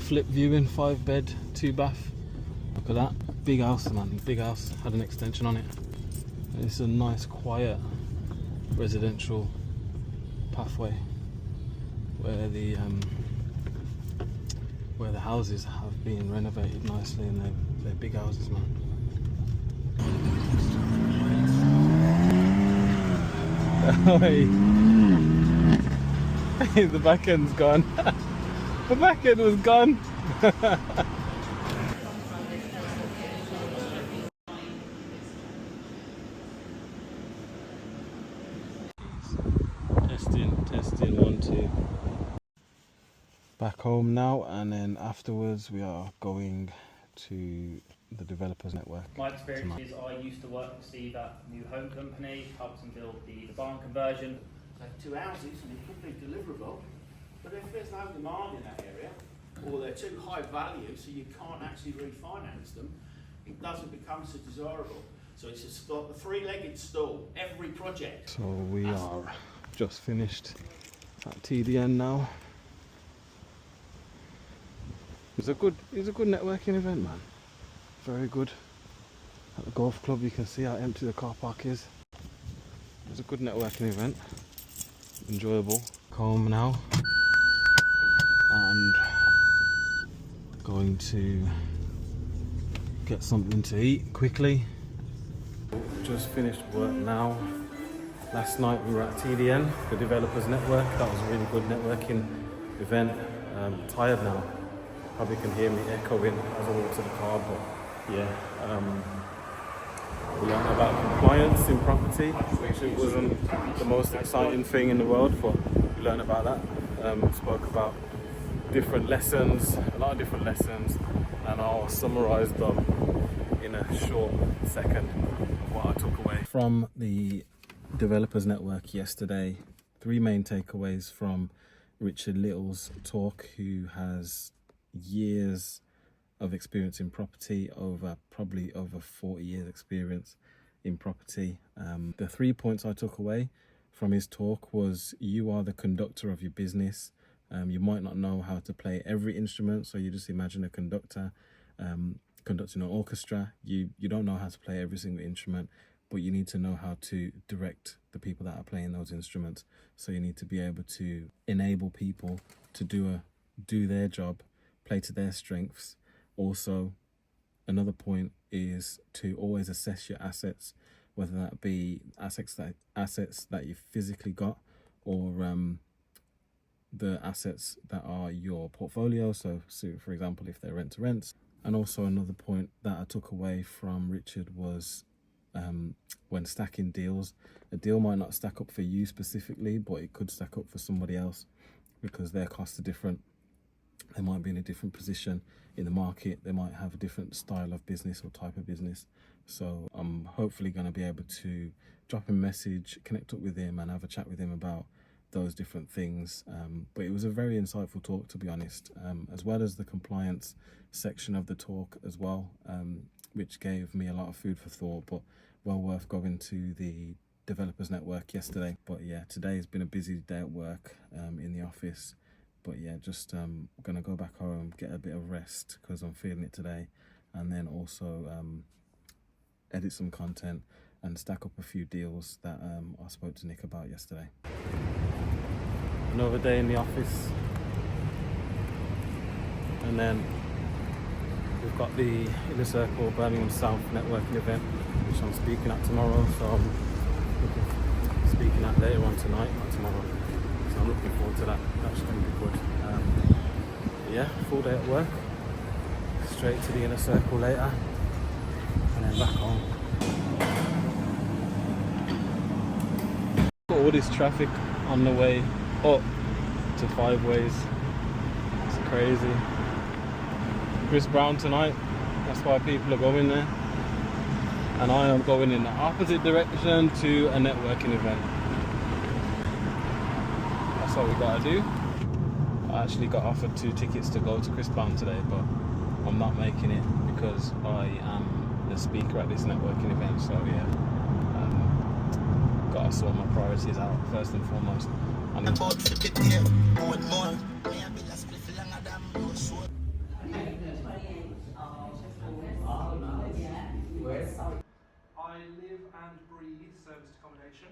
flip viewing, 5-bed, 2-bath. Look at that, big house, man, big house. Had an extension on it. And it's a nice, quiet residential pathway where the houses have been renovated nicely, and they're big houses, man. The back end's gone. The back end was gone. Testing, 1, 2. Back home now, and then afterwards we are going to the developers network. My experience is I used to work for Steve at New Home Company, helped them build the barn conversion. They have 2 houses and it could be deliverable, but if there's no demand in that area, or they're too high value so you can't actually refinance them, it doesn't become so desirable. So it's just like the 3-legged stool, every project. So we are just finished at TDN now. It's a good networking event, man. Very good. At the golf club you can see how empty the car park is. It's a good networking event. Enjoyable. Home now. And going to get something to eat quickly. Just finished work now. Last night we were at TDN, the Developers Network. That was a really good networking event. Tired now. Probably can hear me echoing as I walk to the car, but yeah. We learned about compliance in property, which it wasn't the most exciting thing in the world, but we learned about that. Spoke about different lessons, a lot of different lessons, and I'll summarise them in a short second. What I took away from the Developers Network yesterday: 3 main takeaways from Richard Little's talk, who has years of experience in property, probably over 40 years experience in property. The 3 points I took away from his talk was: you are the conductor of your business. You might not know how to play every instrument, so you just imagine a conductor conducting an orchestra. You don't know how to play every single instrument, but you need to know how to direct the people that are playing those instruments. So you need to be able to enable people to do their job, play to their strengths. Also, another point is to always assess your assets, whether that be assets that you've physically got, or the assets that are your portfolio. So for example, if they're rent to rents. And also another point that I took away from Richard was when stacking deals, a deal might not stack up for you specifically, but it could stack up for somebody else because their costs are different. They might be in a different position in the market. They might have a different style of business or type of business. So I'm hopefully going to be able to drop him a message, connect up with him, and have a chat with him about those different things. But it was a very insightful talk, to be honest, as well as the compliance section of the talk as well, which gave me a lot of food for thought, but well worth going to the Developers Network yesterday. But yeah, today has been a busy day at work in the office. But yeah, just gonna go back home, get a bit of rest because I'm feeling it today, and then also edit some content and stack up a few deals that I spoke to Nick about yesterday. Another day in the office, and then we've got the Inner Circle Birmingham South networking event, which I'm speaking at tomorrow. So I'm speaking at later on tonight, not tomorrow. So I'm looking forward to that. That's going to be good. Yeah, full day at work, straight to the Inner Circle later, and then back home. Got all this traffic on the way up to 5 ways. It's crazy. Chris Brown tonight, that's why people are going there. And I am going in the opposite direction to a networking event. That's what we gotta do. I actually got offered 2 tickets to go to Chris Brown today, but I'm not making it because I am the speaker at this networking event. So yeah, gotta sort my priorities out first and foremost. I live and breathe serviced accommodation.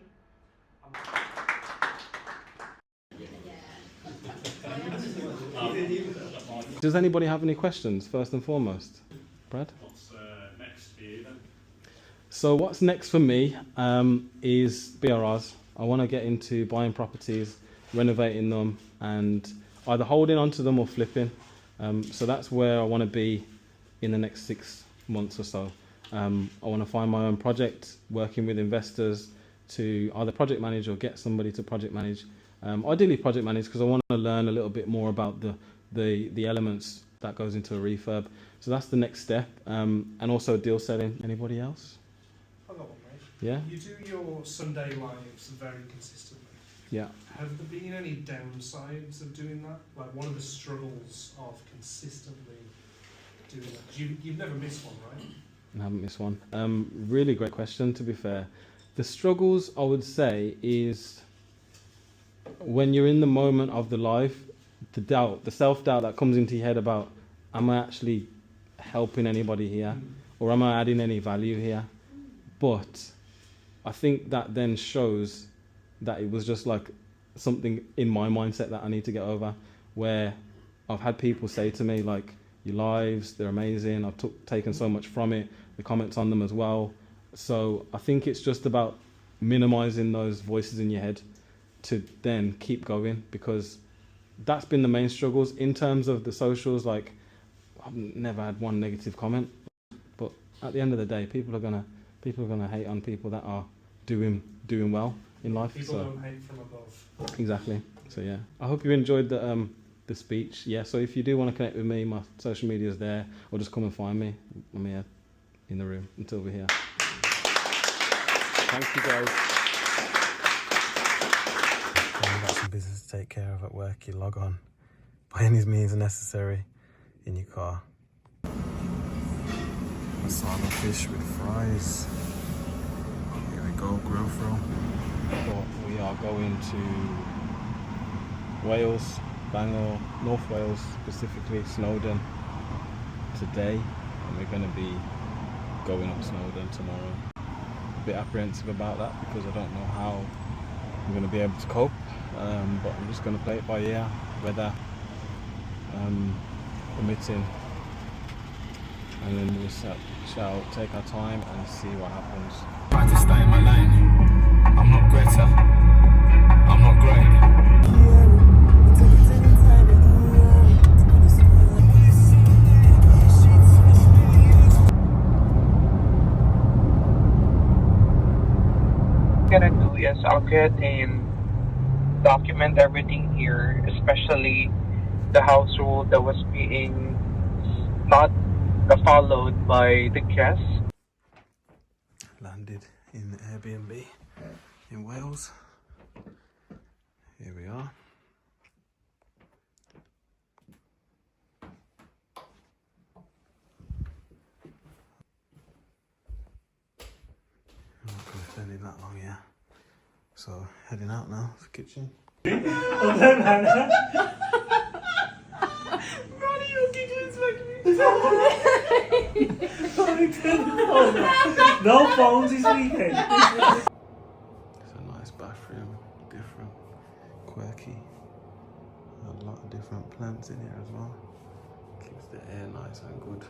Does anybody have any questions, first and foremost? Brad? What's next for you then? So what's next for me is BRRs. I want to get into buying properties, renovating them, and either holding onto them or flipping. So that's where I want to be in the next 6 months or so. I want to find my own project, working with investors to either project manage or get somebody to project manage. Ideally project manage, because I want to learn a little bit more about the elements that goes into a refurb. So that's the next step. And also deal selling. Anybody else? I've got one, mate. Yeah? You do your Sunday lives very consistently. Yeah. Have there been any downsides of doing that? Like one of the struggles of consistently doing that? You've never missed one, right? I haven't missed one. Really great question, to be fair. The struggles, I would say, is when you're in the moment of the life, the doubt, the self-doubt that comes into your head about, am I actually helping anybody here? Or am I adding any value here? But I think that then shows that it was just like something in my mindset that I need to get over, where I've had people say to me, like, your lives, they're amazing. I've taken so much from it, the comments on them as well. So I think it's just about minimizing those voices in your head to then keep going, because that's been the main struggles in terms of the socials. Like, I've never had one negative comment, but at the end of the day, people are gonna hate on people that are doing well in life. People don't hate from above. Exactly. So yeah, I hope you enjoyed the speech. Yeah, so if you do want to connect with me, my social media is there, or just come and find me. I'm here in the room until we're here. Thank you, guys. I've got some business to take care of at work. You log on by any means necessary in your car. Masala fish with fries. Here we go, grill throw. We are going to Wales, Bangor, North Wales, specifically Snowdon today, and we're going to be going up Snowdon tomorrow. A bit apprehensive about that because I don't know how I'm going to be able to cope, but I'm just going to play it by ear, weather permitting, and then we shall take our time and see what happens. I just stay in my lane. I'm not Greta. I'm not great. Gonna do is I'll get and document everything here, especially the house rule that was being not followed by the guests. Landed in the Airbnb in Wales. Here we are. I'm not going to spend it that long, yeah. So heading out now to the kitchen. No phones this weekend. It's a nice bathroom, different, quirky. A lot of different plants in here as well. Keeps the air nice and good.